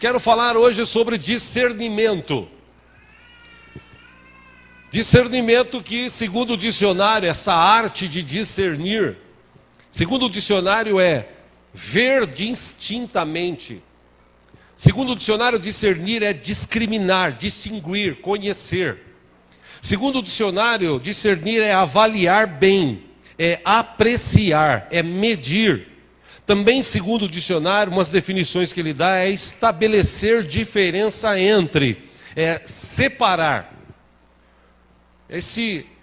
Quero falar hoje sobre discernimento. Discernimento que, segundo o dicionário, essa arte de discernir, segundo o dicionário é ver distintamente. Segundo o dicionário, discernir é discriminar, distinguir, conhecer. Segundo o dicionário, discernir é avaliar bem, é apreciar, é medir. Também, segundo o dicionário, umas definições que ele dá é estabelecer diferença entre, é separar.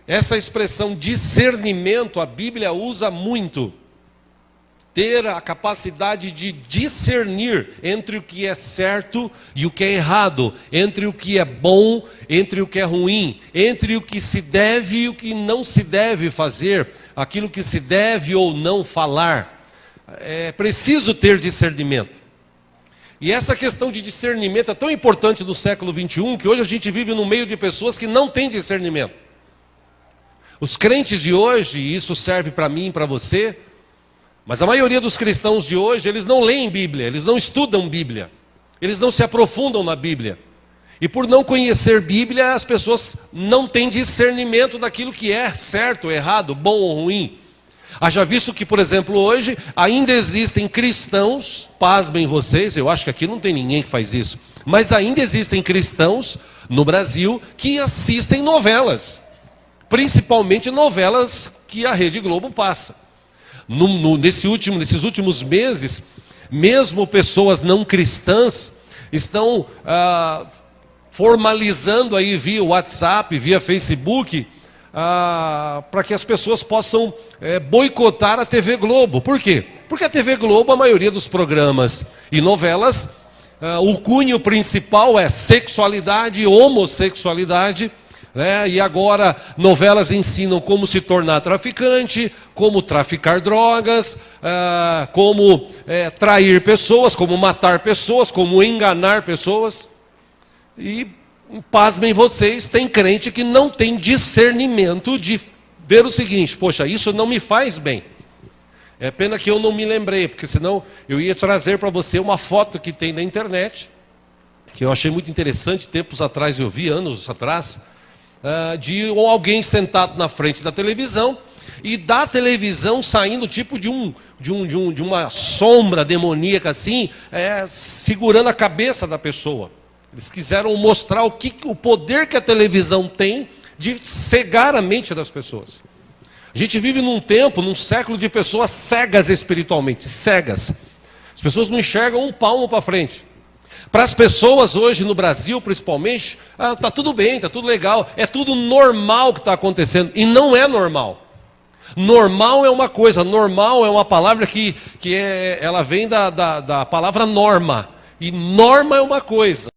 Essa expressão discernimento, a Bíblia usa muito. Ter a capacidade de discernir entre o que é certo e o que é errado, entre o que é bom, entre o que é ruim, entre o que se deve e o que não se deve fazer, aquilo que se deve ou não falar. É preciso ter discernimento. E essa questão de discernimento é tão importante no século 21, que hoje a gente vive no meio de pessoas que não têm discernimento. Os crentes de hoje, e isso serve para mim e para você, mas a maioria dos cristãos de hoje, eles não leem Bíblia, eles não estudam Bíblia, eles não se aprofundam na Bíblia. E por não conhecer Bíblia, as pessoas não têm discernimento daquilo que é certo, errado, bom ou ruim. Haja visto que, por exemplo, hoje ainda existem cristãos, pasmem vocês, eu acho que aqui não tem ninguém que faz isso, mas ainda existem cristãos no Brasil que assistem novelas, principalmente novelas que a Rede Globo passa. Nesses últimos meses, mesmo pessoas não cristãs estão formalizando aí via WhatsApp, via Facebook, para que as pessoas possam boicotar a TV Globo. Por quê? Porque a TV Globo, a maioria dos programas e novelas, o cunho principal é sexualidade, homossexualidade, né? E agora novelas ensinam como se tornar traficante, como traficar drogas, como trair pessoas, como matar pessoas, como enganar pessoas. E pasmem vocês, tem crente que não tem discernimento de ver o seguinte: poxa, isso não me faz bem. É pena que eu não me lembrei, porque senão eu ia trazer para você uma foto que tem na internet, que eu achei muito interessante, tempos atrás eu vi, anos atrás, de alguém sentado na frente da televisão, e da televisão saindo tipo de uma sombra demoníaca assim, segurando a cabeça da pessoa. Eles quiseram mostrar o poder que a televisão tem de cegar a mente das pessoas. A gente vive num tempo, num século de pessoas cegas espiritualmente, cegas. As pessoas não enxergam um palmo para frente. Para as pessoas hoje no Brasil, principalmente, está tudo bem, está tudo legal, é tudo normal que está acontecendo, e não é normal. Normal é uma coisa, normal é uma palavra que ela vem da palavra norma, e norma é uma coisa.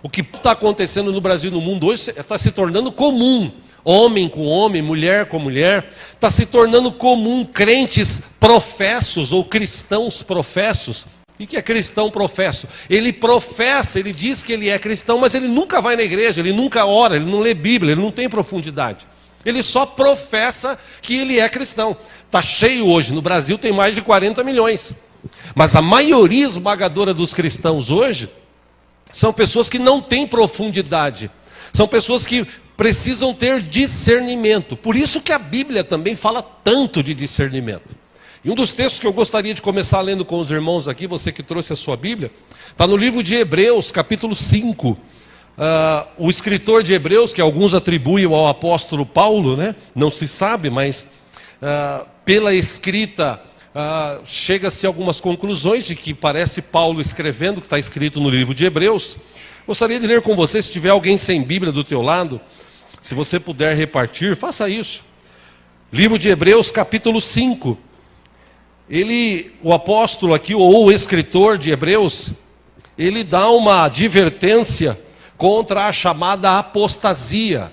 O que está acontecendo no Brasil e no mundo hoje está se tornando comum. Homem com homem, mulher com mulher, está se tornando comum. Crentes professos ou cristãos professos. O que é cristão professo? Ele professa, ele diz que ele é cristão, mas ele nunca vai na igreja, ele nunca ora, ele não lê Bíblia, ele não tem profundidade. Ele só professa que ele é cristão. Está cheio hoje, no Brasil tem mais de 40 milhões. Mas a maioria esmagadora dos cristãos hoje são pessoas que não têm profundidade. São pessoas que precisam ter discernimento. Por isso que a Bíblia também fala tanto de discernimento. E um dos textos que eu gostaria de começar lendo com os irmãos aqui, você que trouxe a sua Bíblia, está no livro de Hebreus, capítulo 5. O escritor de Hebreus, que alguns atribuem ao apóstolo Paulo, né? Não se sabe, mas pela escrita chega-se a algumas conclusões de que parece Paulo escrevendo, que está escrito no livro de Hebreus. Gostaria de ler com você, se tiver alguém sem Bíblia do teu lado, se você puder repartir, faça isso. Livro de Hebreus, capítulo 5. O apóstolo aqui, ou o escritor de Hebreus, ele dá uma advertência contra a chamada apostasia.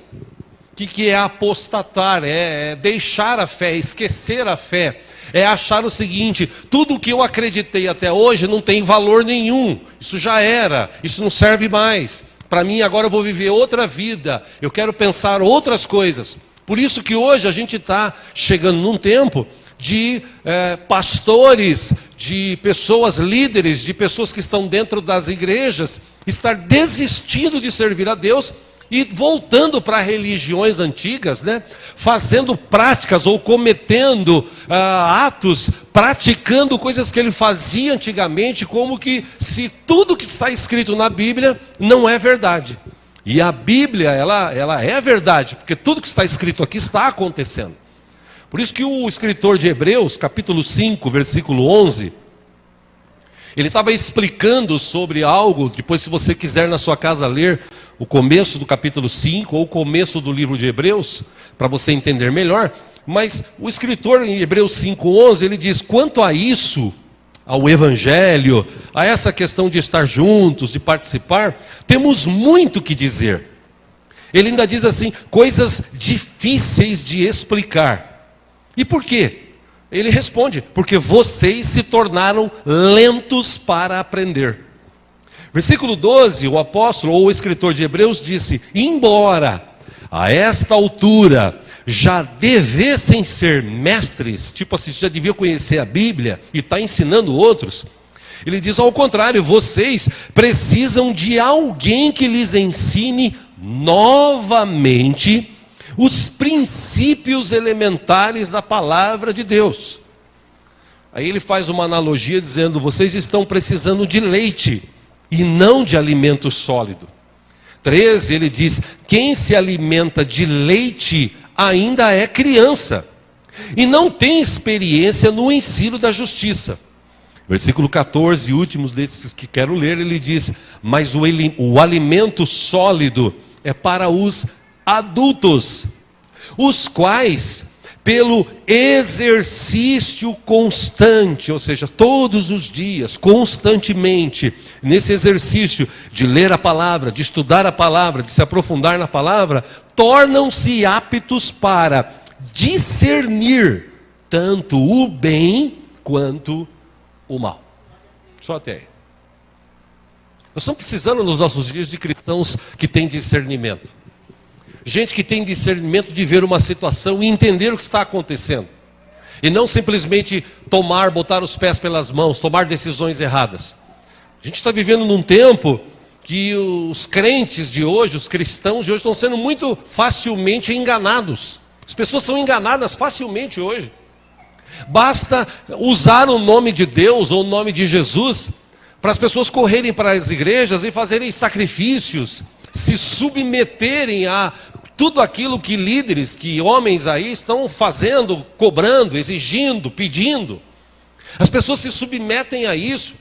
O que é apostatar? É deixar a fé, esquecer a fé. É achar o seguinte: tudo que eu acreditei até hoje não tem valor nenhum. Isso já era, isso não serve mais. Para mim agora eu vou viver outra vida. Eu quero pensar outras coisas. Por isso que hoje a gente está chegando num tempo de pastores, de pessoas líderes, de pessoas que estão dentro das igrejas, estar desistindo de servir a Deus e voltando para religiões antigas, né? Fazendo práticas ou cometendo atos, praticando coisas que ele fazia antigamente, como que se tudo que está escrito na Bíblia não é verdade. E a Bíblia, ela é verdade, porque tudo que está escrito aqui está acontecendo. Por isso que o escritor de Hebreus, capítulo 5, versículo 11, ele estava explicando sobre algo. Depois, se você quiser na sua casa ler o começo do capítulo 5 ou o começo do livro de Hebreus, para você entender melhor. Mas o escritor em Hebreus 5:11, ele diz: quanto a isso, ao evangelho, a essa questão de estar juntos, de participar, temos muito que dizer. Ele ainda diz assim, coisas difíceis de explicar. E por quê? Ele responde, porque vocês se tornaram lentos para aprender. Versículo 12, o apóstolo ou o escritor de Hebreus disse: embora a esta altura já devessem ser mestres, tipo assim, já devia conhecer a Bíblia e está ensinando outros, ele diz ao contrário, vocês precisam de alguém que lhes ensine novamente os princípios elementares da palavra de Deus. Aí ele faz uma analogia dizendo, vocês estão precisando de leite e não de alimento sólido. 13, ele diz, quem se alimenta de leite ainda é criança e não tem experiência no ensino da justiça. Versículo 14, últimos desses que quero ler, ele diz, mas o alimento sólido é para os adultos, os quais, pelo exercício constante, ou seja, todos os dias, constantemente, nesse exercício de ler a palavra, de estudar a palavra, de se aprofundar na palavra, tornam-se aptos para discernir tanto o bem quanto o mal. Só até aí. Nós estamos precisando nos nossos dias de cristãos que têm discernimento. Gente que tem discernimento de ver uma situação e entender o que está acontecendo. E não simplesmente botar os pés pelas mãos, tomar decisões erradas. A gente está vivendo num tempo que os crentes de hoje, os cristãos de hoje, estão sendo muito facilmente enganados. As pessoas são enganadas facilmente hoje. Basta usar o nome de Deus ou o nome de Jesus para as pessoas correrem para as igrejas e fazerem sacrifícios, se submeterem a tudo aquilo que líderes, que homens aí estão fazendo, cobrando, exigindo, pedindo. As pessoas se submetem a isso.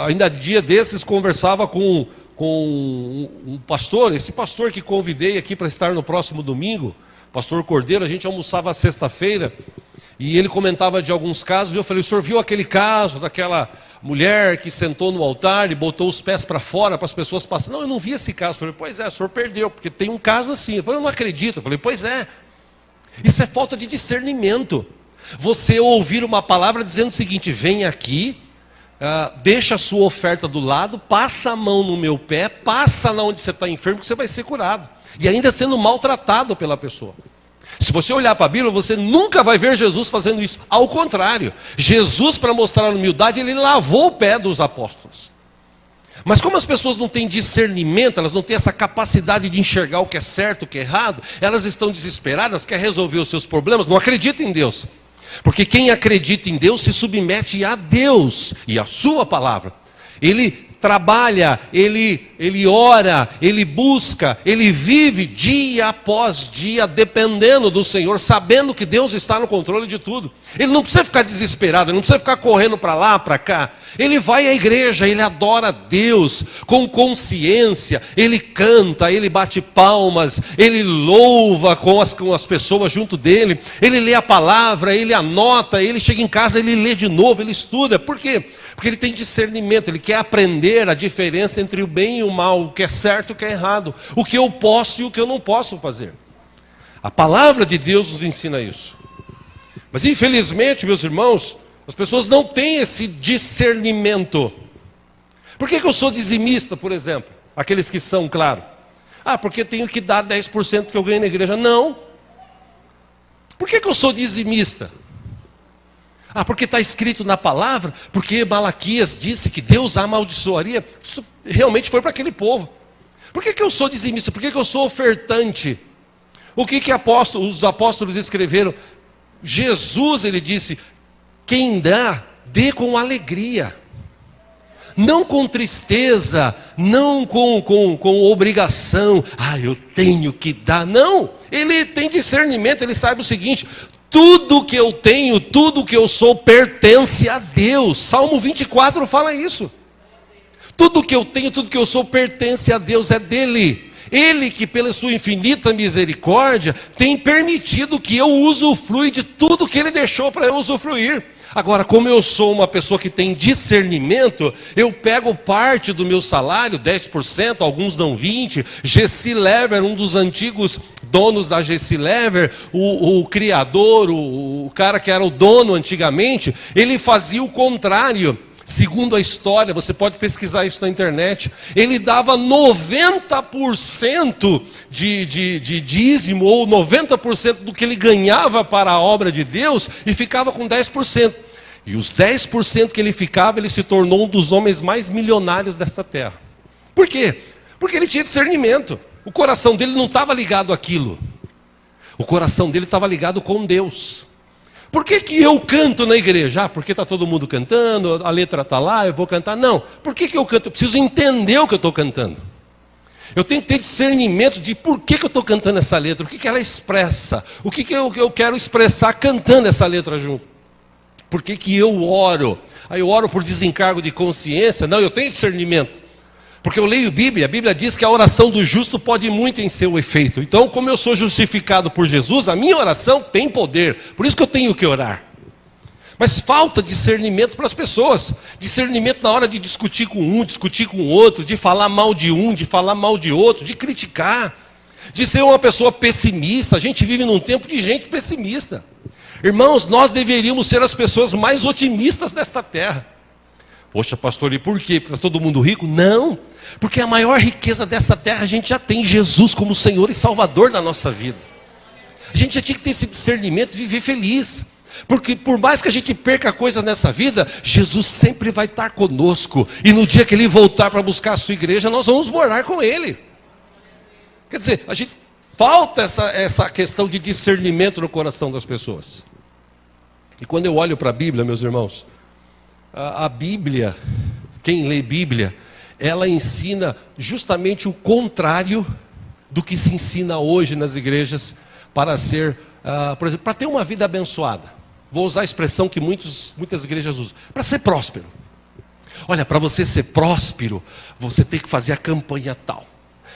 Ainda dia desses conversava com um pastor, esse pastor que convidei aqui para estar no próximo domingo, pastor Cordeiro, a gente almoçava sexta-feira, e ele comentava de alguns casos, e eu falei, o senhor viu aquele caso daquela mulher que sentou no altar e botou os pés para fora para as pessoas passarem? Não, eu não vi esse caso. Eu falei, pois é, o senhor perdeu, porque tem um caso assim. Eu falei, eu não acredito. Eu falei, pois é. Isso é falta de discernimento. Você ouvir uma palavra dizendo o seguinte, vem aqui, deixa a sua oferta do lado, passa a mão no meu pé, passa na onde você está enfermo, que você vai ser curado. E ainda sendo maltratado pela pessoa. Se você olhar para a Bíblia, você nunca vai ver Jesus fazendo isso. Ao contrário, Jesus, para mostrar a humildade, ele lavou o pé dos apóstolos. Mas como as pessoas não têm discernimento, elas não têm essa capacidade de enxergar o que é certo, o que é errado, elas estão desesperadas, querem resolver os seus problemas, não acreditam em Deus. Porque quem acredita em Deus se submete a Deus e a sua palavra. Ele trabalha, ele ora, ele busca, ele vive dia após dia, dependendo do Senhor, sabendo que Deus está no controle de tudo. Ele não precisa ficar desesperado, ele não precisa ficar correndo para lá, para cá. Ele vai à igreja, ele adora a Deus com consciência, ele canta, ele bate palmas, ele louva com as pessoas junto dele, ele lê a palavra, ele anota, ele chega em casa, ele lê de novo, ele estuda. Por quê? Porque ele tem discernimento, ele quer aprender a diferença entre o bem e o mal, o que é certo e o que é errado, o que eu posso e o que eu não posso fazer. A palavra de Deus nos ensina isso. Mas infelizmente, meus irmãos, as pessoas não têm esse discernimento. Por que eu sou dizimista, por exemplo? Aqueles que são, claro. Porque tenho que dar 10% que eu ganho na igreja. Não. Por que eu sou dizimista? Ah, porque está escrito na palavra, porque Malaquias disse que Deus amaldiçoaria. Isso realmente foi para aquele povo. Por que eu sou dizimista? Por que eu sou ofertante? O que os apóstolos escreveram? Jesus, ele disse, quem dá, dê com alegria. Não com tristeza, não com obrigação. Ah, eu tenho que dar. Não, ele tem discernimento, ele sabe o seguinte: tudo que eu tenho, tudo que eu sou pertence a Deus. Salmo 24 fala isso. Tudo que eu tenho, tudo que eu sou pertence a Deus, é dele. Ele que pela sua infinita misericórdia tem permitido que eu usufrua de tudo que ele deixou para eu usufruir. Agora, como eu sou uma pessoa que tem discernimento, eu pego parte do meu salário, 10%, alguns dão 20%. Gessi Lever, um dos antigos donos da Gessi Lever, o criador, o cara que era o dono antigamente, ele fazia o contrário. Segundo a história, você pode pesquisar isso na internet, ele dava 90% de dízimo, ou 90% do que ele ganhava para a obra de Deus, e ficava com 10%. E os 10% que ele ficava, ele se tornou um dos homens mais milionários desta terra. Por quê? Porque ele tinha discernimento. O coração dele não estava ligado àquilo. O coração dele estava ligado com Deus. Por que eu canto na igreja? Ah, porque está todo mundo cantando, a letra está lá, eu vou cantar. Não, por que eu canto? Eu preciso entender o que eu estou cantando. Eu tenho que ter discernimento de por que eu estou cantando essa letra, o que ela expressa, o que eu quero expressar cantando essa letra junto. Por que eu oro? Aí eu oro por desencargo de consciência? Não, eu tenho discernimento. Porque eu leio Bíblia, a Bíblia diz que a oração do justo pode muito em seu efeito. Então, como eu sou justificado por Jesus, a minha oração tem poder. Por isso que eu tenho que orar. Mas falta discernimento para as pessoas. Discernimento na hora de discutir com um, discutir com o outro, de falar mal de um, de falar mal de outro, de criticar, de ser uma pessoa pessimista. A gente vive num tempo de gente pessimista. Irmãos, nós deveríamos ser as pessoas mais otimistas desta terra. Poxa, pastor, e por quê? Porque está todo mundo rico? Não, porque a maior riqueza dessa terra a gente já tem Jesus como Senhor e Salvador da nossa vida. A gente já tinha que ter esse discernimento e viver feliz. Porque por mais que a gente perca coisas nessa vida, Jesus sempre vai estar conosco. E no dia que Ele voltar para buscar a sua igreja, nós vamos morar com Ele. Quer dizer, a gente falta essa questão de discernimento no coração das pessoas. E quando eu olho para a Bíblia, meus irmãos, a Bíblia, quem lê Bíblia, ela ensina justamente o contrário do que se ensina hoje nas igrejas para ser, por exemplo, para ter uma vida abençoada. Vou usar a expressão que muitas igrejas usam, para ser próspero. Olha, para você ser próspero, você tem que fazer a campanha tal.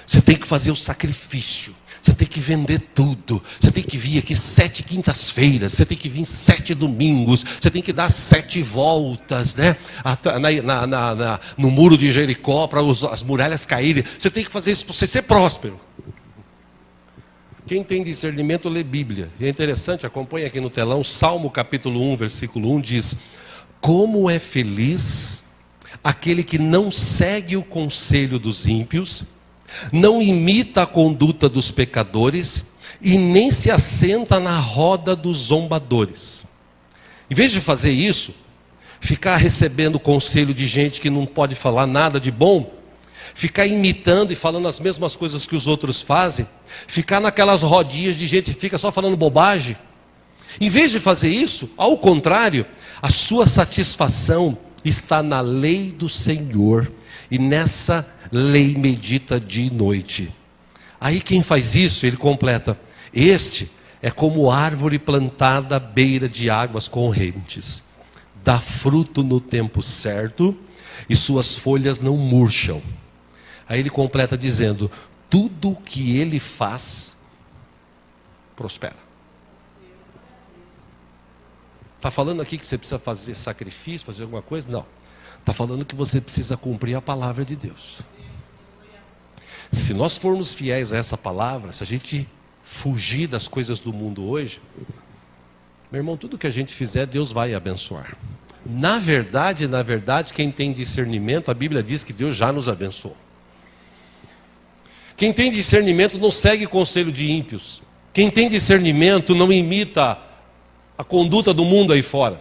Você tem que fazer o sacrifício. Você tem que vender tudo. Você tem que vir aqui 7 quintas-feiras. Você tem que vir 7 domingos. Você tem que dar 7 voltas, né? No muro de Jericó para as muralhas caírem. Você tem que fazer isso para você ser próspero. Quem tem discernimento lê Bíblia. E é interessante, acompanha aqui no telão, Salmo capítulo 1, versículo 1 diz: como é feliz aquele que não segue o conselho dos ímpios, não imita a conduta dos pecadores e nem se assenta na roda dos zombadores. Em vez de fazer isso, ficar recebendo conselho de gente que não pode falar nada de bom, ficar imitando e falando as mesmas coisas que os outros fazem, ficar naquelas rodinhas de gente que fica só falando bobagem. Em vez de fazer isso, ao contrário, a sua satisfação está na lei do Senhor, e nessa lei medita dia e noite. Aí quem faz isso, ele completa: este é como árvore plantada à beira de águas correntes, dá fruto no tempo certo, e suas folhas não murcham. Aí ele completa dizendo: tudo o que ele faz, prospera. Está falando aqui que você precisa fazer sacrifício, fazer alguma coisa? Não. Está falando que você precisa cumprir a palavra de Deus. Se nós formos fiéis a essa palavra, se a gente fugir das coisas do mundo hoje, meu irmão, tudo que a gente fizer, Deus vai abençoar. Na verdade, quem tem discernimento, a Bíblia diz que Deus já nos abençoou. Quem tem discernimento não segue conselho de ímpios. Quem tem discernimento não imita a conduta do mundo aí fora.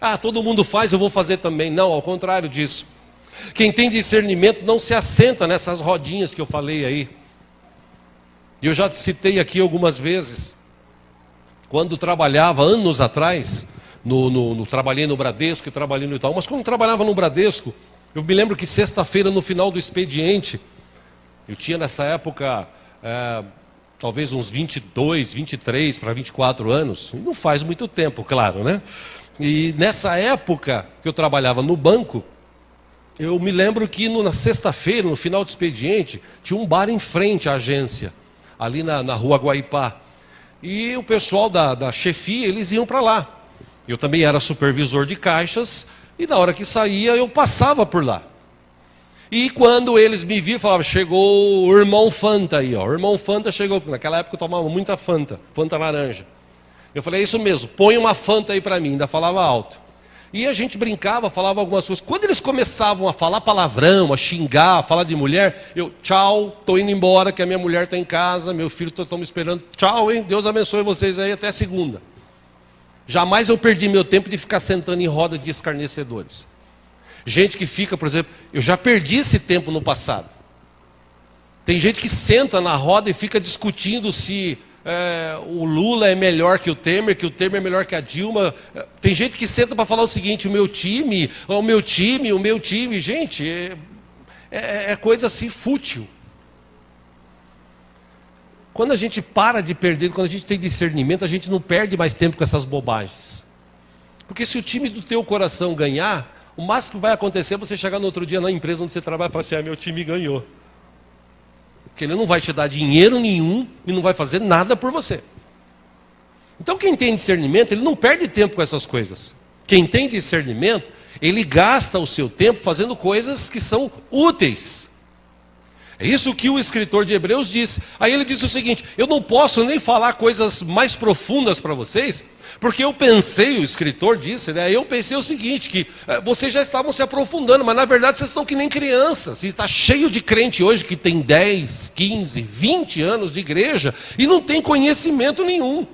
Ah, todo mundo faz, eu vou fazer também. Não, ao contrário disso. Quem tem discernimento não se assenta nessas rodinhas que eu falei aí. E eu já citei aqui algumas vezes. Quando trabalhava anos atrás, trabalhei no Bradesco e trabalhei no Itaú, mas quando trabalhava no Bradesco, eu me lembro que sexta-feira, no final do expediente, eu tinha nessa época, talvez uns 22, 23 para 24 anos, não faz muito tempo, claro, né? E nessa época que eu trabalhava no banco, eu me lembro que na sexta-feira, no final do expediente, tinha um bar em frente à agência, ali na rua Guaipá. E o pessoal da chefia, eles iam para lá. Eu também era supervisor de caixas, e na hora que saía, eu passava por lá. E quando eles me viam, falavam, chegou o irmão Fanta aí, ó. O irmão Fanta chegou, porque naquela época eu tomava muita Fanta laranja. Eu falei, é isso mesmo, põe uma Fanta aí para mim, ainda falava alto. E a gente brincava, falava algumas coisas. Quando eles começavam a falar palavrão, a xingar, a falar de mulher, eu, tchau, estou indo embora, que a minha mulher está em casa, meu filho está me esperando. Tchau, hein? Deus abençoe vocês aí até segunda. Jamais eu perdi meu tempo de ficar sentando em roda de escarnecedores. Gente que fica, por exemplo, eu já perdi esse tempo no passado. Tem gente que senta na roda e fica discutindo se o Lula é melhor que o Temer é melhor que a Dilma. Tem gente que senta para falar o seguinte, o meu time. Gente, é coisa assim fútil. Quando a gente para de perder, quando a gente tem discernimento, a gente não perde mais tempo com essas bobagens. Porque se o time do teu coração ganhar, o máximo que vai acontecer é você chegar no outro dia na empresa onde você trabalha e falar assim, meu time ganhou. Porque ele não vai te dar dinheiro nenhum e não vai fazer nada por você. Então quem tem discernimento, ele não perde tempo com essas coisas. Quem tem discernimento, ele gasta o seu tempo fazendo coisas que são úteis. É isso que o escritor de Hebreus disse. Aí ele disse o seguinte, eu não posso nem falar coisas mais profundas para vocês, porque eu pensei, o escritor disse, né? Eu pensei o seguinte, que vocês já estavam se aprofundando, mas na verdade vocês estão que nem crianças. E está cheio de crente hoje que tem 10, 15, 20 anos de igreja e não tem conhecimento nenhum.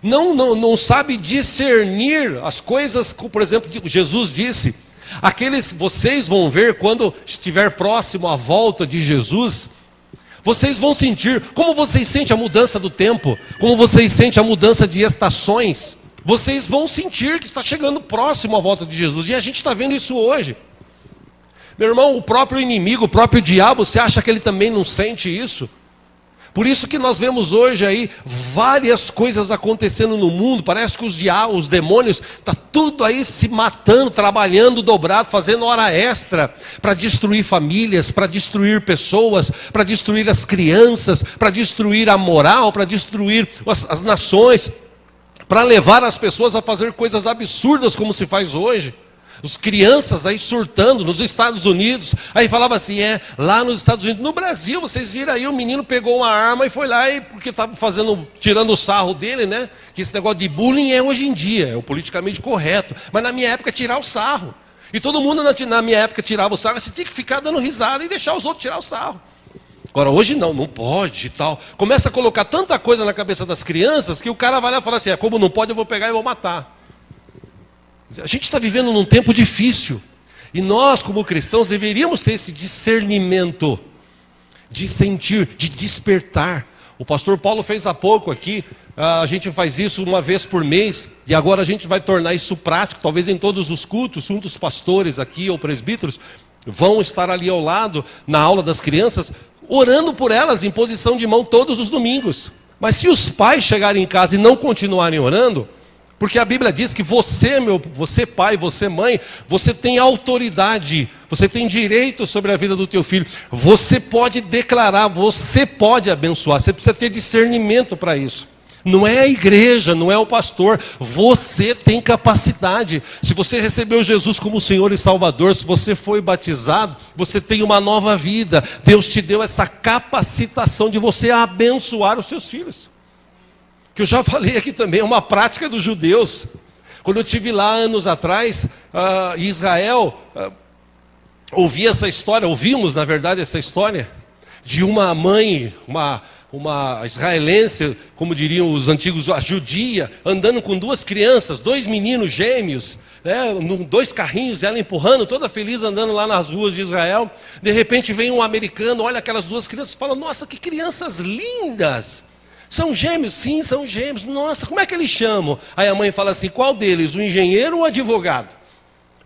Não sabe discernir as coisas, por exemplo, Jesus disse, vocês vão ver quando estiver próximo à volta de Jesus, vocês vão sentir, como vocês sentem a mudança do tempo, como vocês sentem a mudança de estações, vocês vão sentir que está chegando próximo à volta de Jesus, e a gente está vendo isso hoje. Meu irmão, o próprio inimigo, o próprio diabo, você acha que ele também não sente isso? Por isso que nós vemos hoje aí várias coisas acontecendo no mundo, parece que os demônios, está tudo aí se matando, trabalhando dobrado, fazendo hora extra, para destruir famílias, para destruir pessoas, para destruir as crianças, para destruir a moral, para destruir as nações, para levar as pessoas a fazer coisas absurdas como se faz hoje. As crianças aí surtando nos Estados Unidos, aí falava assim, lá nos Estados Unidos, no Brasil, vocês viram aí, o menino pegou uma arma e foi lá, porque estava tirando o sarro dele, né? Que esse negócio de bullying é hoje em dia, é o politicamente correto, mas na minha época tirar o sarro. E todo mundo na minha época tirava o sarro, você tinha que ficar dando risada e deixar os outros tirar o sarro. Agora hoje não pode e tal. Começa a colocar tanta coisa na cabeça das crianças que o cara vai lá e fala assim, como não pode eu vou pegar e vou matar. A gente está vivendo num tempo difícil. E nós, como cristãos, deveríamos ter esse discernimento de sentir, de despertar. O pastor Paulo fez há pouco aqui. A gente faz isso uma vez por mês. E agora a gente vai tornar isso prático. Talvez em todos os cultos, um dos pastores aqui, ou presbíteros, vão estar ali ao lado, na aula das crianças, orando por elas em posição de mão todos os domingos. Mas se os pais chegarem em casa e não continuarem orando, porque a Bíblia diz que você pai, você mãe, você tem autoridade, você tem direito sobre a vida do teu filho. Você pode declarar, você pode abençoar, você precisa ter discernimento para isso. Não é a igreja, não é o pastor, você tem capacidade. Se você recebeu Jesus como Senhor e Salvador, se você foi batizado, você tem uma nova vida. Deus te deu essa capacitação de você abençoar os seus filhos. Que eu já falei aqui também, é uma prática dos judeus. Quando eu estive lá anos atrás, em Israel, ouvimos na verdade essa história, de uma mãe, uma israelense, como diriam os antigos, a judia, andando com duas crianças, dois meninos gêmeos, né, dois carrinhos, ela empurrando, toda feliz, andando lá nas ruas de Israel. De repente vem um americano, olha aquelas duas crianças e fala: nossa, que crianças lindas! São gêmeos? Sim, são gêmeos. Nossa, como é que eles chamam? Aí a mãe fala assim: qual deles, o engenheiro ou o advogado?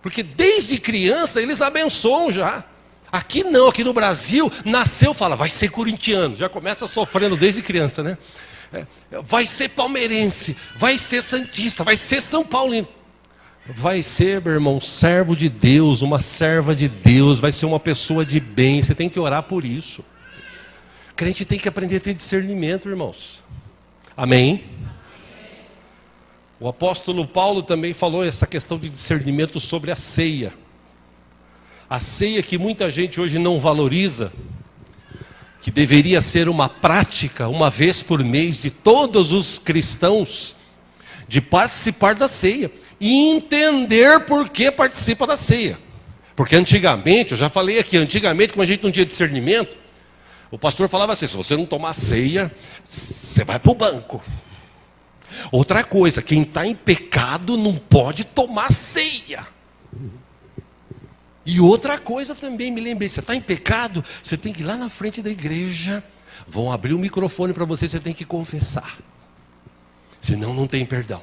Porque desde criança eles abençoam já. Aqui não, aqui no Brasil, nasceu, fala, vai ser corintiano. Já começa sofrendo desde criança, né? Vai ser palmeirense, vai ser santista, vai ser São Paulino. Vai ser, meu irmão, servo de Deus, uma serva de Deus, vai ser uma pessoa de bem. Você tem que orar por isso. Crente tem que aprender a ter discernimento, irmãos. Amém? O apóstolo Paulo também falou essa questão de discernimento sobre a ceia. A ceia que muita gente hoje não valoriza, que deveria ser uma prática, uma vez por mês, de todos os cristãos, de participar da ceia e entender por que participa da ceia. Porque antigamente, eu já falei aqui, antigamente, como a gente não tinha discernimento, o pastor falava assim: se você não tomar ceia, você vai para o banco. Outra coisa, quem está em pecado não pode tomar ceia. E outra coisa também, me lembrei, você está em pecado, você tem que ir lá na frente da igreja, vão abrir o microfone para você, você tem que confessar. Senão não tem perdão.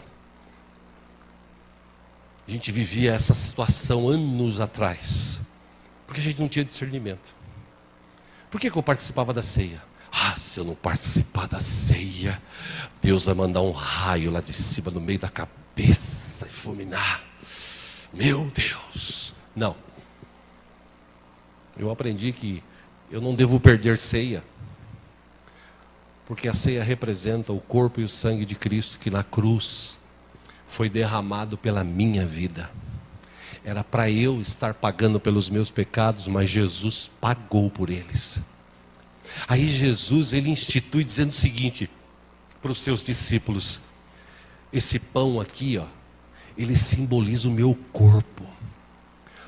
A gente vivia essa situação anos atrás, porque a gente não tinha discernimento. Por que eu participava da ceia? Ah, se eu não participar da ceia, Deus vai mandar um raio lá de cima, no meio da cabeça, e fulminar. Meu Deus! Não. Eu aprendi que eu não devo perder ceia, porque a ceia representa o corpo e o sangue de Cristo, que na cruz foi derramado pela minha vida. Era para eu estar pagando pelos meus pecados, mas Jesus pagou por eles. Aí Jesus, ele institui dizendo o seguinte para os seus discípulos: esse pão aqui, ó, ele simboliza o meu corpo.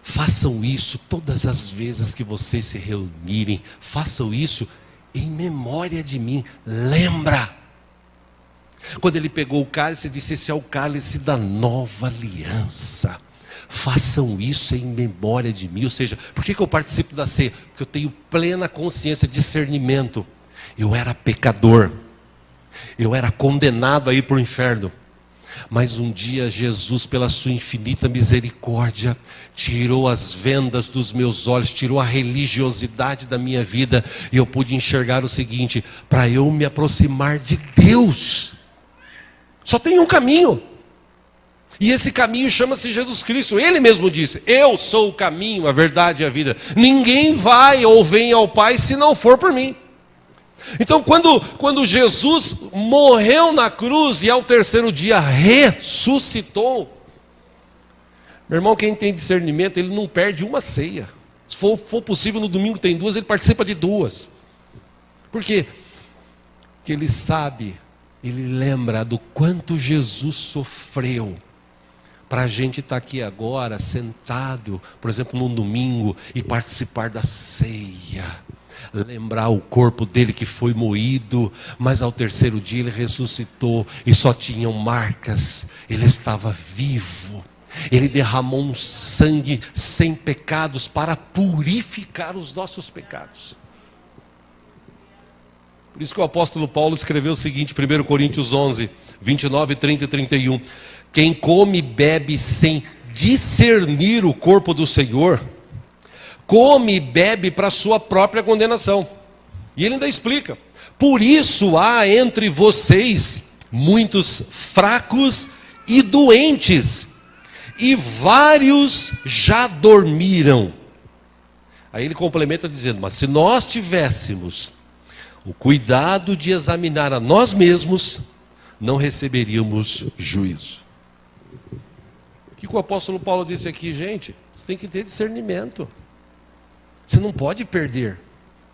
Façam isso todas as vezes que vocês se reunirem. Façam isso em memória de mim. Lembra? Quando ele pegou o cálice, disse: esse é o cálice da nova aliança. Façam isso em memória de mim. Ou seja, por que eu participo da ceia? Porque eu tenho plena consciência, discernimento. Eu era pecador. Eu era condenado a ir para o inferno. Mas um dia Jesus, pela sua infinita misericórdia, tirou as vendas dos meus olhos, tirou a religiosidade da minha vida, e eu pude enxergar o seguinte: para eu me aproximar de Deus, só tem um caminho, e esse caminho chama-se Jesus Cristo. Ele mesmo disse: eu sou o caminho, a verdade e a vida. Ninguém vai ou vem ao Pai se não for por mim. Então quando Jesus morreu na cruz e ao terceiro dia ressuscitou, meu irmão, quem tem discernimento, ele não perde uma ceia. Se for possível, no domingo tem duas, ele participa de duas. Por quê? Porque ele sabe, ele lembra do quanto Jesus sofreu para a gente estar aqui agora, sentado, por exemplo, num domingo, e participar da ceia. Lembrar o corpo dele que foi moído, mas ao terceiro dia ele ressuscitou, e só tinham marcas. Ele estava vivo. Ele derramou um sangue sem pecados para purificar os nossos pecados. Por isso que o apóstolo Paulo escreveu o seguinte, 1 Coríntios 11, 29, 30 e 31. Quem come e bebe sem discernir o corpo do Senhor, come e bebe para sua própria condenação. E ele ainda explica: por isso há entre vocês muitos fracos e doentes, e vários já dormiram. Aí ele complementa dizendo: mas se nós tivéssemos o cuidado de examinar a nós mesmos, não receberíamos juízo. O que o apóstolo Paulo disse aqui? Gente, você tem que ter discernimento. Você não pode perder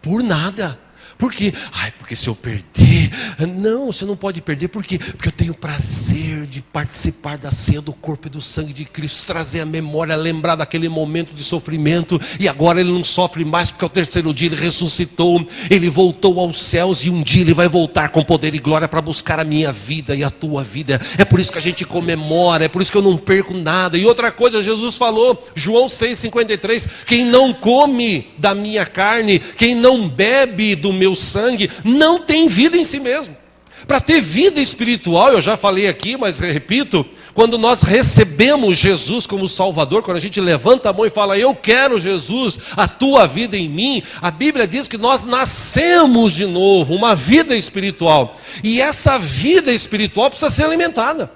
por nada. Por quê? Porque se eu perder, Não, você não pode perder, por quê? Porque eu tenho prazer de participar da ceia do corpo e do sangue de Cristo, trazer a memória, lembrar daquele momento de sofrimento, e agora ele não sofre mais, porque ao terceiro dia ele ressuscitou, ele voltou aos céus, e um dia ele vai voltar com poder e glória para buscar a minha vida e a tua vida. É por isso que a gente comemora, é por isso que eu não perco nada. E outra coisa, Jesus falou, João 6,53, quem não come da minha carne, quem não bebe do meu sangue, não tem vida em si mesmo. Para ter vida espiritual, eu já falei aqui, mas repito, quando nós recebemos Jesus como Salvador, quando a gente levanta a mão e fala, eu quero Jesus, a tua vida em mim, a Bíblia diz que nós nascemos de novo, uma vida espiritual, e essa vida espiritual precisa ser alimentada.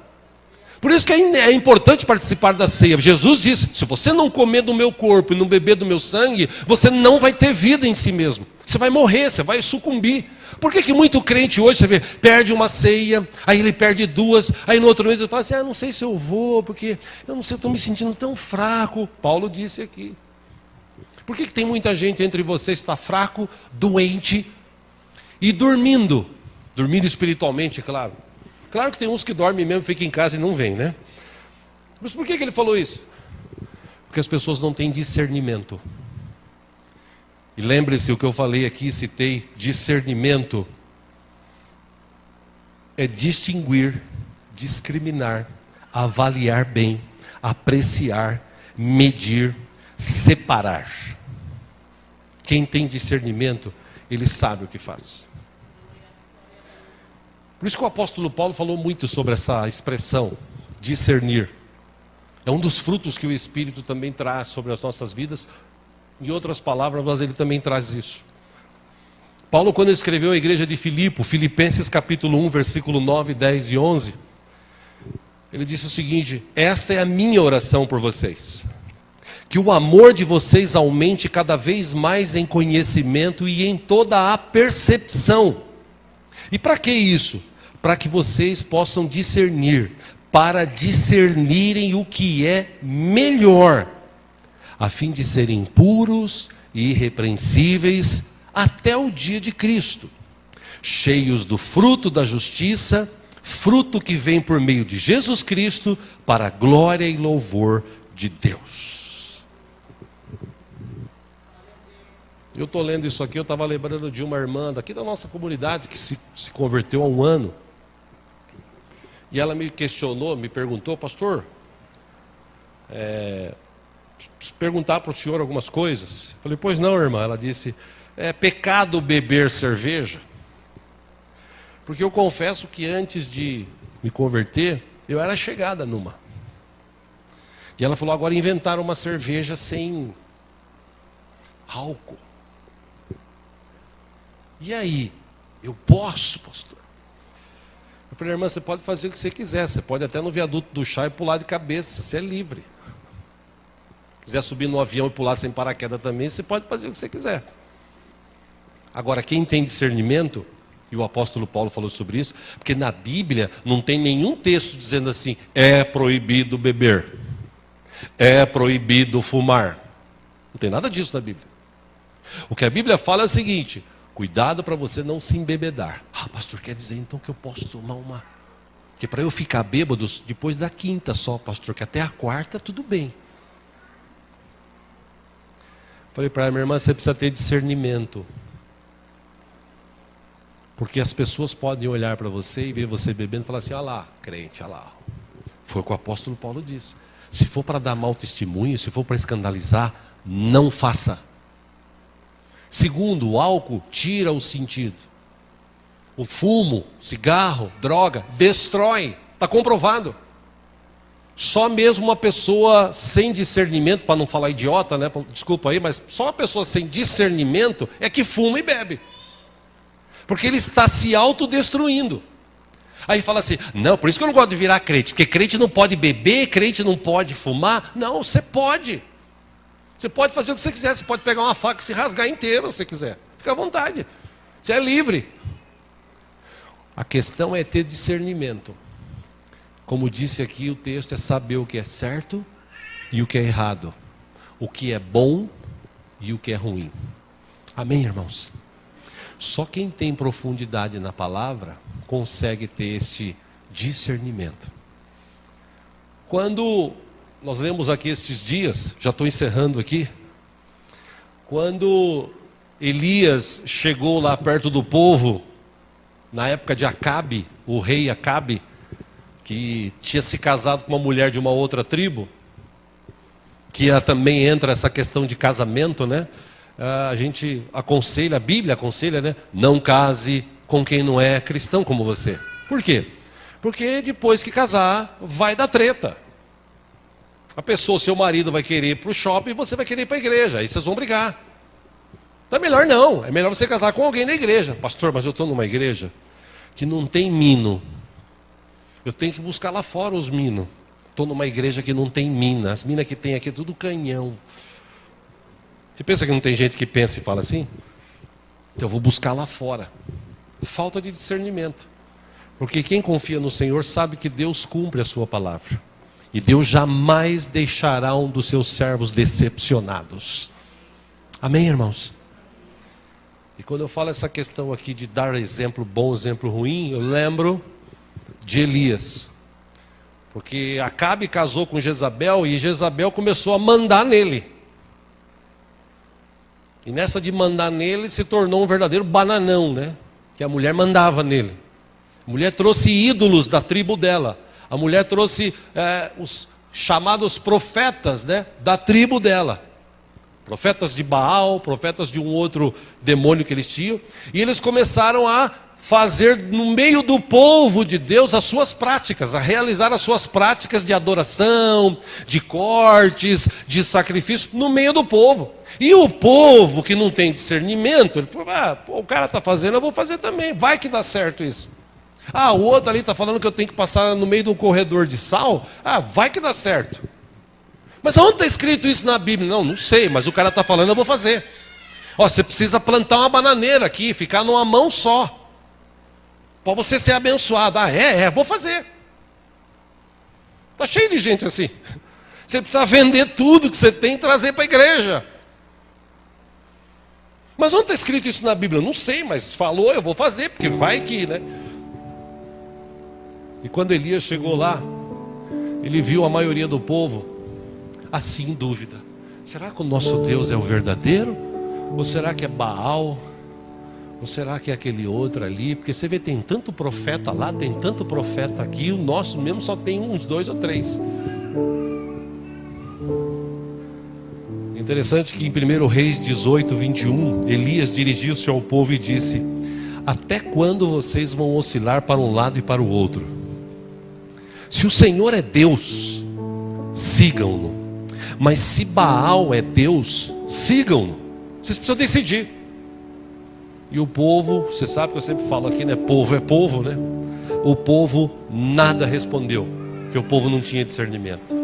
Por isso que é importante participar da ceia. Jesus disse, se você não comer do meu corpo e não beber do meu sangue, você não vai ter vida em si mesmo. Você vai morrer, você vai sucumbir. Por que muito crente hoje, você vê, perde uma ceia, aí ele perde duas, aí no outro mês ele fala assim, não sei se eu vou, porque eu não sei, eu estou me sentindo tão fraco. Paulo disse aqui. Por que tem muita gente entre vocês que está fraco, doente e dormindo? Dormindo espiritualmente, claro. Claro que tem uns que dormem mesmo, ficam em casa e não vêm, né? Mas por que ele falou isso? Porque as pessoas não têm discernimento. E lembre-se o que eu falei aqui, citei, discernimento é distinguir, discriminar, avaliar bem, apreciar, medir, separar. Quem tem discernimento, ele sabe o que faz. Por isso que o apóstolo Paulo falou muito sobre essa expressão, discernir. É um dos frutos que o Espírito também traz sobre as nossas vidas. Em outras palavras, mas ele também traz isso. Paulo, quando escreveu a igreja de Filipe, Filipenses capítulo 1, versículo 9, 10 e 11, ele disse o seguinte, esta é a minha oração por vocês, que o amor de vocês aumente cada vez mais em conhecimento e em toda a percepção. E para que isso? Para que vocês possam discernir, para discernirem o que é melhor, a fim de serem puros e irrepreensíveis até o dia de Cristo, cheios do fruto da justiça, fruto que vem por meio de Jesus Cristo, para a glória e louvor de Deus. Eu estou lendo isso aqui, eu estava lembrando de uma irmã daqui da nossa comunidade, que se converteu há um ano, e ela me questionou, me perguntou, pastor, perguntar para o senhor algumas coisas. Eu falei, pois não, irmã. Ela disse, é pecado beber cerveja? Porque eu confesso que antes de me converter, eu era chegada numa. E ela falou, agora inventaram uma cerveja sem álcool. E aí? Eu posso, pastor? Eu falei, irmã, você pode fazer o que você quiser. Você pode até no viaduto do chá e pular de cabeça. Você é livre. Quiser subir no avião e pular sem paraquedas também, você pode fazer o que você quiser. Agora, quem tem discernimento, e o apóstolo Paulo falou sobre isso, porque na Bíblia não tem nenhum texto dizendo assim, é proibido beber, é proibido fumar. Não tem nada disso na Bíblia. O que a Bíblia fala é o seguinte, cuidado para você não se embebedar. Pastor, quer dizer então que eu posso tomar uma... Que para eu ficar bêbado depois da quinta só, pastor, que até a quarta tudo bem. Falei para ela, minha irmã, você precisa ter discernimento. Porque as pessoas podem olhar para você e ver você bebendo e falar assim, olha lá, crente, olha lá. Foi o que o apóstolo Paulo disse. Se for para dar mau testemunho, se for para escandalizar, não faça. Segundo, o álcool tira o sentido. O fumo, cigarro, droga, destrói. Está comprovado. Só mesmo uma pessoa sem discernimento, para não falar idiota, né? Desculpa aí, mas só uma pessoa sem discernimento é que fuma e bebe. Porque ele está se autodestruindo. Aí fala assim, não, por isso que eu não gosto de virar crente, porque crente não pode beber, crente não pode fumar. Não, você pode. Você pode fazer o que você quiser, você pode pegar uma faca e se rasgar inteiro se você quiser. Fica à vontade. Você é livre. A questão é ter discernimento. Como disse aqui o texto, é saber o que é certo e o que é errado. O que é bom e o que é ruim. Amém, irmãos? Só quem tem profundidade na palavra consegue ter este discernimento. Quando nós lemos aqui estes dias, já estou encerrando aqui, quando Elias chegou lá perto do povo, na época de Acabe, o rei Acabe, que tinha se casado com uma mulher de uma outra tribo, que também entra essa questão de casamento, né? A gente aconselha, a Bíblia aconselha, né? Não case com quem não é cristão como você. Por quê? Porque depois que casar, vai dar treta. A pessoa, seu marido vai querer ir para o shopping e você vai querer ir para a igreja, aí vocês vão brigar. Então é melhor não, é melhor você casar com alguém da igreja. Pastor, mas eu estou numa igreja que não tem mino. Eu tenho que buscar lá fora os minos. Estou numa igreja que não tem mina. As minas que tem aqui é tudo canhão. Você pensa que não tem gente que pensa e fala assim? Eu vou buscar lá fora. Falta de discernimento. Porque quem confia no Senhor sabe que Deus cumpre a sua palavra. E Deus jamais deixará um dos seus servos decepcionados. Amém, irmãos? E quando eu falo essa questão aqui de dar exemplo bom, exemplo ruim, eu lembro de Elias. Porque Acabe casou com Jezabel e Jezabel começou a mandar nele. E nessa de mandar nele se tornou um verdadeiro bananão, né? Que a mulher mandava nele. A mulher trouxe ídolos da tribo dela. A mulher trouxe os chamados profetas, né, da tribo dela. Profetas de Baal, profetas de um outro demônio que eles tinham. E eles começaram a fazer no meio do povo de Deus as suas práticas, a realizar as suas práticas de adoração, de cortes, de sacrifício no meio do povo. E o povo que não tem discernimento, ele falou, o cara está fazendo, eu vou fazer também, vai que dá certo isso. O outro ali está falando que eu tenho que passar no meio de um corredor de sal, vai que dá certo. Mas onde está escrito isso na Bíblia? Não sei, mas o cara está falando, eu vou fazer. Você precisa plantar uma bananeira aqui, ficar numa mão só. Para você ser abençoado. Vou fazer. Está cheio de gente assim. Você precisa vender tudo que você tem e trazer para a igreja. Mas onde está escrito isso na Bíblia? Não sei, mas falou, eu vou fazer, porque vai que, né? E quando Elias chegou lá, ele viu a maioria do povo assim em dúvida. Será que o nosso Deus é o verdadeiro? Ou será que é Baal? Ou será que é aquele outro ali? Porque você vê, tem tanto profeta lá, tem tanto profeta aqui, o nosso mesmo só tem uns 2 ou 3. Interessante que em 1 Reis 18, 21, Elias dirigiu-se ao povo e disse: até quando vocês vão oscilar para um lado e para o outro? Se o Senhor é Deus, sigam-no. Mas se Baal é Deus, sigam-no. Vocês precisam decidir. E o povo, você sabe que eu sempre falo aqui, né? Povo é povo, né? O povo nada respondeu, porque o povo não tinha discernimento.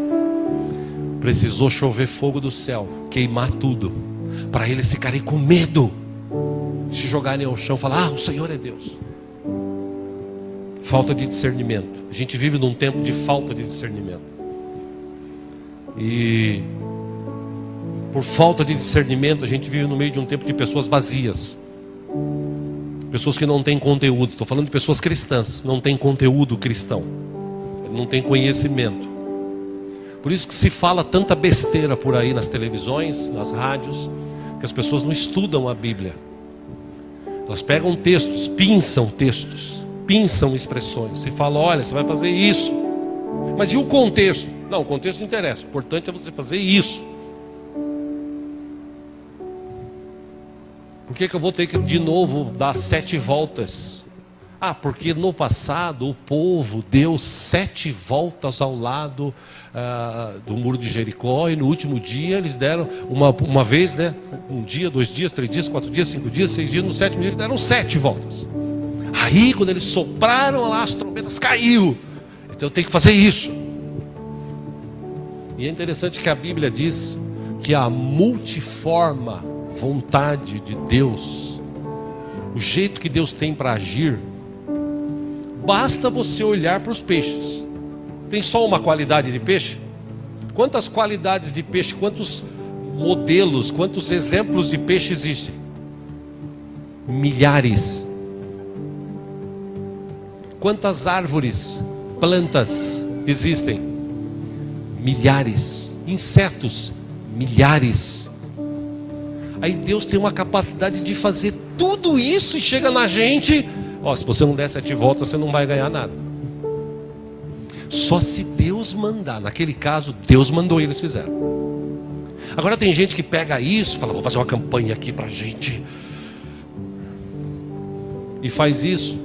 Precisou chover fogo do céu, queimar tudo, para eles ficarem com medo, se jogarem ao chão e falar: o Senhor é Deus. Falta de discernimento. A gente vive num tempo de falta de discernimento. E por falta de discernimento, a gente vive no meio de um tempo de pessoas vazias. Pessoas que não têm conteúdo. Estou falando de pessoas cristãs, não têm conteúdo cristão, não têm conhecimento. Por isso que se fala tanta besteira por aí nas televisões, nas rádios, que as pessoas não estudam a Bíblia. Elas pegam textos, pinçam expressões e falam: olha, você vai fazer isso. Mas e o contexto? Não, o contexto não interessa. O importante é você fazer isso. Por que eu vou ter que de novo dar 7 voltas? Porque no passado o povo deu 7 voltas ao lado do muro de Jericó, e no último dia eles deram uma vez, né? 1 dia, 2 dias, 3 dias, 4 dias, 5 dias, 6 dias, no 7º dia eles deram 7 voltas. Aí quando eles sopraram lá as trombetas, caiu. Então eu tenho que fazer isso. E é interessante que a Bíblia diz que a multiforme vontade de Deus, o jeito que Deus tem para agir, basta você olhar para os peixes. Tem só uma qualidade de peixe? Quantas qualidades de peixe, quantos modelos, quantos exemplos de peixe existem? Milhares. Quantas árvores, plantas existem? Milhares. Insetos, milhares. Aí Deus tem uma capacidade de fazer tudo isso e chega na gente. Ó, se você não der 7 voltas, você não vai ganhar nada. Só se Deus mandar. Naquele caso, Deus mandou e eles fizeram. Agora tem gente que pega isso e fala, vou fazer uma campanha aqui pra gente. E faz isso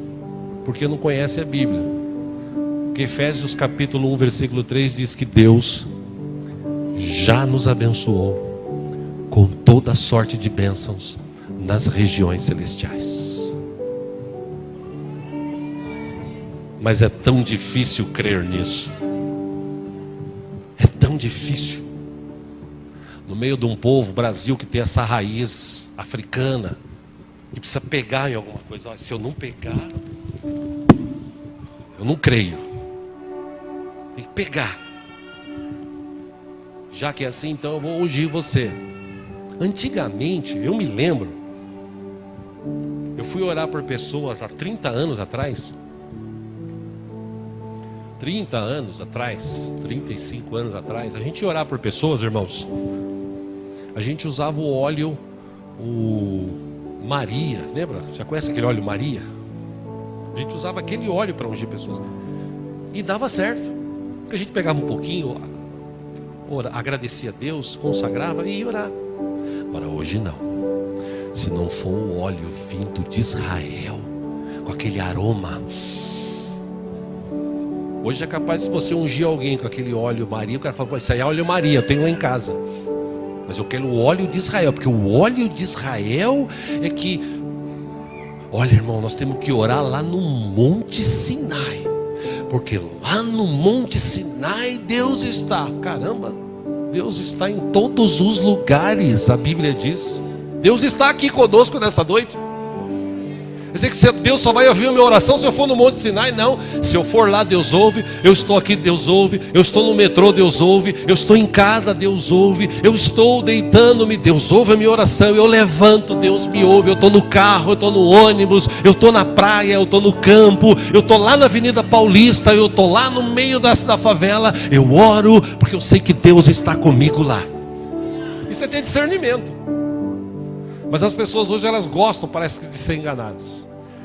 porque não conhece a Bíblia. Porque Efésios capítulo 1, versículo 3 diz que Deus já nos abençoou com toda sorte de bênçãos nas regiões celestiais. Mas é tão difícil crer nisso. É tão difícil. No meio de um povo, Brasil, que tem essa raiz africana, que precisa pegar em alguma coisa. Olha, se eu não pegar, eu não creio. Tem que pegar. Já que é assim, então eu vou ungir você. Antigamente, eu me lembro, eu fui orar por pessoas há 30 anos atrás. 30 anos atrás, 35 anos atrás, a gente ia orar por pessoas, irmãos. A gente usava o óleo, o Maria, lembra? Já conhece aquele óleo Maria? A gente usava aquele óleo para ungir pessoas. E dava certo. Porque a gente pegava um pouquinho, agradecia a Deus, consagrava e ia orar. Agora hoje não. Se não for um óleo vindo de Israel, com aquele aroma. Hoje é capaz de você ungir alguém com aquele óleo Maria, o cara fala, isso aí é óleo Maria, eu tenho lá em casa. Mas eu quero o óleo de Israel, porque o óleo de Israel é que... Olha, irmão, nós temos que orar lá no Monte Sinai. Porque lá no Monte Sinai Deus está. Caramba, Deus está em todos os lugares, a Bíblia diz. Deus está aqui conosco nessa noite. Quer dizer que Deus só vai ouvir a minha oração se eu for no Monte Sinai? Não. Se eu for lá, Deus ouve. Eu estou aqui, Deus ouve. Eu estou no metrô, Deus ouve. Eu estou em casa, Deus ouve. Eu estou deitando-me, Deus ouve a minha oração. Eu levanto, Deus me ouve. Eu estou no carro, eu estou no ônibus. Eu estou na praia, eu estou no campo. Eu estou lá na Avenida Paulista. Eu estou lá no meio da favela. Eu oro porque eu sei que Deus está comigo lá. Isso é ter discernimento. Mas as pessoas hoje, elas gostam, parece, de ser enganadas.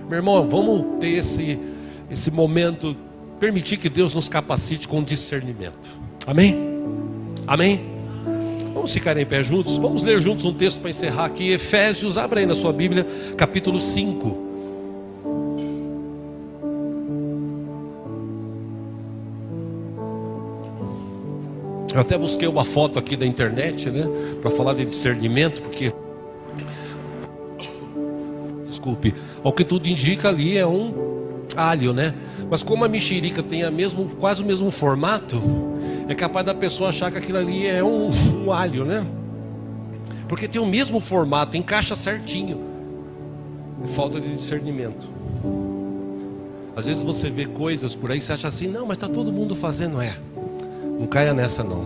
Meu irmão, vamos ter esse momento, permitir que Deus nos capacite com discernimento. Amém? Amém? Vamos ficar em pé juntos? Vamos ler juntos um texto para encerrar aqui. Efésios, abra aí na sua Bíblia, capítulo 5. Eu até busquei uma foto aqui da internet, né? Para falar de discernimento, porque... Desculpe, ao que tudo indica ali é um alho, né? Mas como a mexerica tem quase o mesmo formato, é capaz da pessoa achar que aquilo ali é um alho, né? Porque tem o mesmo formato, encaixa certinho. É falta de discernimento. Às vezes você vê coisas por aí, você acha assim, não, mas está todo mundo fazendo, Não caia nessa não.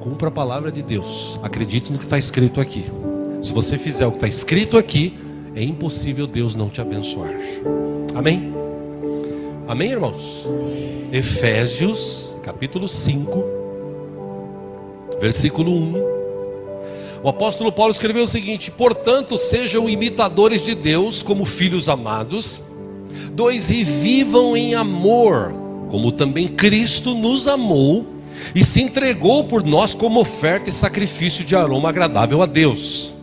Cumpra a palavra de Deus. Acredite no que está escrito aqui. Se você fizer o que está escrito aqui, é impossível Deus não te abençoar. Amém? Amém, irmãos? Efésios, capítulo 5, versículo 1. O apóstolo Paulo escreveu o seguinte: portanto, sejam imitadores de Deus como filhos amados. 2, e vivam em amor, como também Cristo nos amou e se entregou por nós como oferta e sacrifício de aroma agradável a Deus.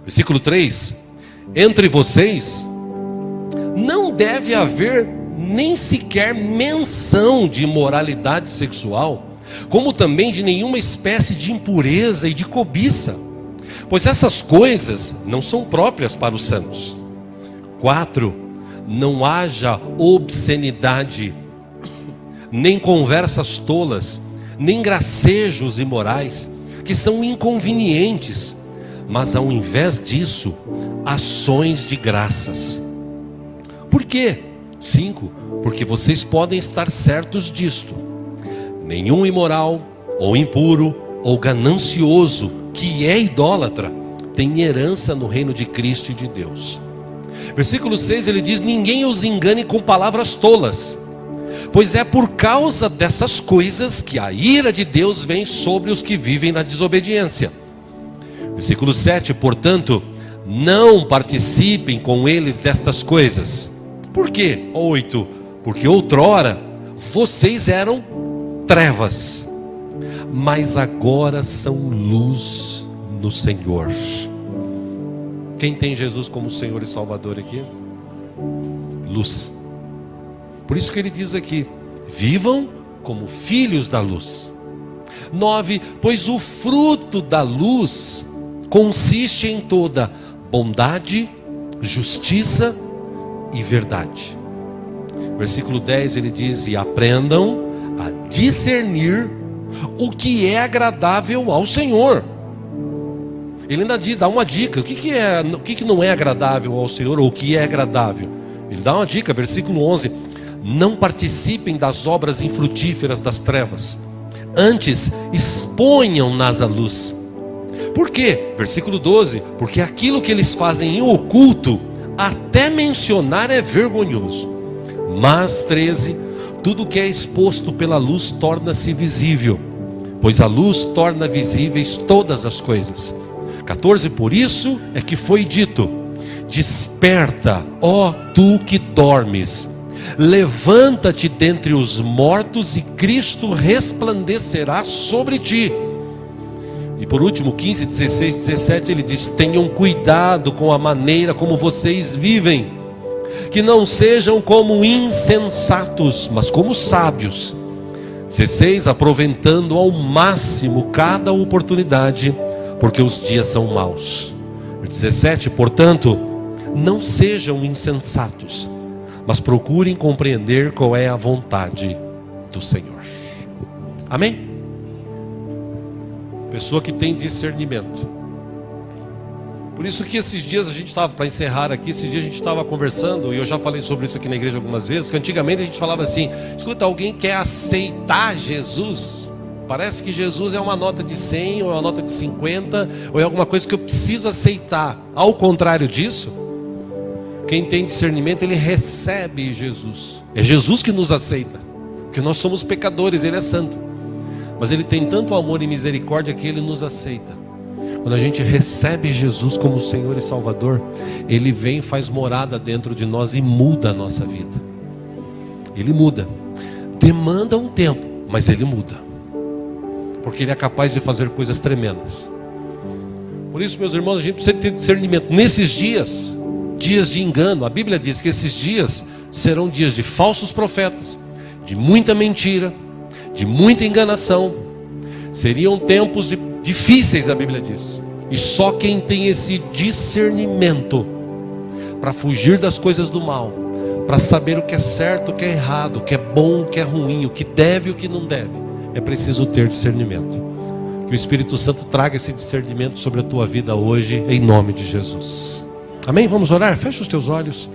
Versículo 3. Entre vocês não deve haver nem sequer menção de imoralidade sexual, como também de nenhuma espécie de impureza e de cobiça, pois essas coisas não são próprias para os santos. 4, não haja obscenidade, nem conversas tolas, nem gracejos imorais, que são inconvenientes, mas ao invés disso, ações de graças. Por quê? 5, porque vocês podem estar certos disto: nenhum imoral, ou impuro, ou ganancioso, que é idólatra, tem herança no reino de Cristo e de Deus. Versículo 6 ele diz: ninguém os engane com palavras tolas, pois é por causa dessas coisas que a ira de Deus vem sobre os que vivem na desobediência. Versículo 7, portanto, não participem com eles destas coisas. Por quê? 8, porque outrora vocês eram trevas, mas agora são luz no Senhor. Quem tem Jesus como Senhor e Salvador aqui? Luz. Por isso que ele diz aqui: vivam como filhos da luz. 9, pois o fruto da luz consiste em toda bondade, justiça e verdade. Versículo 10 ele diz: e aprendam a discernir o que é agradável ao Senhor. Ele ainda dá uma dica: o que não é agradável ao Senhor, ou o que é agradável. Ele dá uma dica, versículo 11: não participem das obras infrutíferas das trevas, antes exponham-nas à luz. Por quê? Versículo 12: porque aquilo que eles fazem em oculto, até mencionar é vergonhoso. Mas 13: tudo que é exposto pela luz torna-se visível, pois a luz torna visíveis todas as coisas. 14: por isso é que foi dito: desperta, ó tu que dormes, levanta-te dentre os mortos e Cristo resplandecerá sobre ti. E por último, 15, 16, 17, ele diz: tenham cuidado com a maneira como vocês vivem, que não sejam como insensatos, mas como sábios. 16, aproveitando ao máximo cada oportunidade, porque os dias são maus. 17, portanto, não sejam insensatos, mas procurem compreender qual é a vontade do Senhor. Amém? Pessoa que tem discernimento. Por isso que esses dias a gente estava, para encerrar aqui, esses dias a gente estava conversando, e eu já falei sobre isso aqui na igreja algumas vezes, que antigamente a gente falava assim: escuta, alguém quer aceitar Jesus? Parece que Jesus é uma nota de 100, ou é uma nota de 50, ou é alguma coisa que eu preciso aceitar. Ao contrário disso, quem tem discernimento, ele recebe Jesus. É Jesus que nos aceita, porque nós somos pecadores, ele é santo. Mas ele tem tanto amor e misericórdia que ele nos aceita. Quando a gente recebe Jesus como Senhor e Salvador, ele vem e faz morada dentro de nós e muda a nossa vida. Ele muda. Demanda um tempo, mas ele muda, porque ele é capaz de fazer coisas tremendas. Por isso, meus irmãos, a gente precisa ter discernimento. Nesses dias, dias de engano, a Bíblia diz que esses dias serão dias de falsos profetas, de muita mentira, de muita enganação. Seriam tempos difíceis, a Bíblia diz. E só quem tem esse discernimento para fugir das coisas do mal, para saber o que é certo, o que é errado, o que é bom, o que é ruim, o que deve e o que não deve, é preciso ter discernimento. Que o Espírito Santo traga esse discernimento sobre a tua vida hoje, em nome de Jesus. Amém? Vamos orar? Fecha os teus olhos.